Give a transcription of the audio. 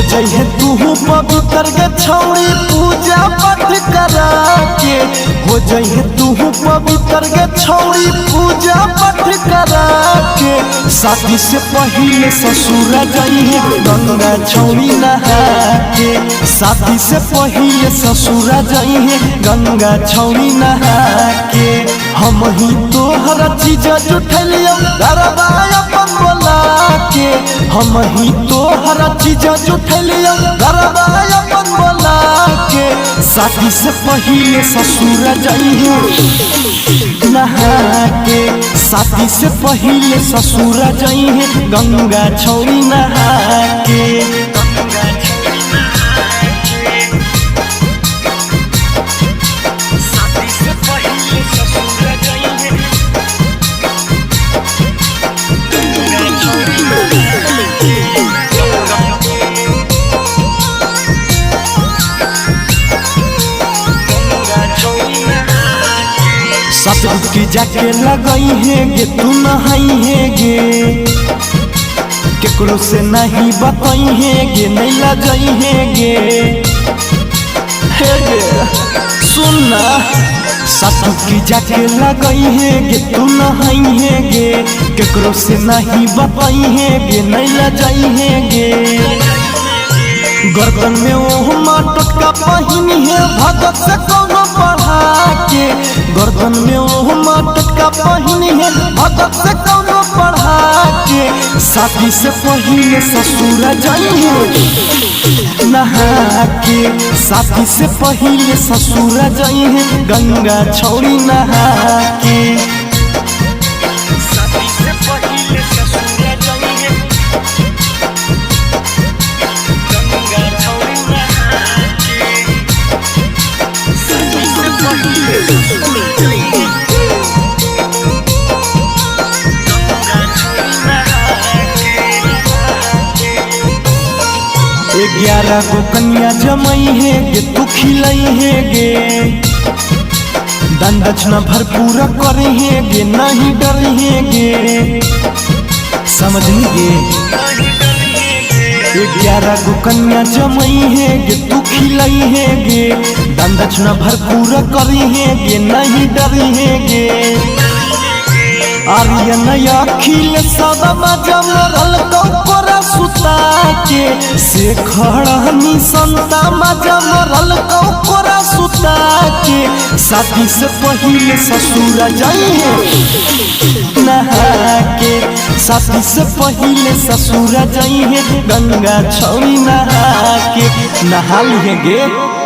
जइहे तू पवित्र गे छौड़ी पूजा पाठ करा के। हो जइहे तू पवित्र गे छौड़ी पूजा पाठ करा के। शादी से पहले ससुर जइहे गंगा छौड़ी नहा के। शादी से पहले ससुर जइहे गंगा छौड़ी नहा के। हम ही तोहर चीज जुठलियो गरबा अपन बोला के। हम ही तोहर चीज जुठलियो गरबा अपन बोला के। शादी से पहले ससुर जइहे नहा के। शादी से पहले ससुर जइहे गंगा छौड़ी नहा के। ससुर की जाके लगई है गे तू नहाई है गे। केकरो से नहीं बताई है गे नहीं लजई है गे। हे गे सुनना ससुर की जाके लगई है गे तू नहाई है गे। केकरो से नहीं बताई है गे नहीं लजई है गे। गर्दन में ओह टटका पहिनी है भगत से कोनो पढ़ा के। गर्दन में ओह टटका पहिनी है भगत से कोनो पढ़ा के। शादी से पहले ससुर जइहे नहा के। शादी से पहले ससुर जइहे गंगा छौड़ी नहा के। ग्यारह गो कन्या जमई है गे तू खिलई है गे। दान दक्षिणा भरपूर करे है गे नहीं डरी है गे। समझनी गे 11 गो कन्या जमई है गे तू खिलई है गे। दान दक्षिणा भरपूर करी है गे नहीं डरी है गे। आर्यन अखिल सदम जमरल कौरा सुता के। से खड़नी संता जमरल कौरा सुता के। शादी से पहले ससुर जइहे नहा के। शादी से पहले ससुर जइहे गंगा छौड़ी नहा के। नहा लिए गे।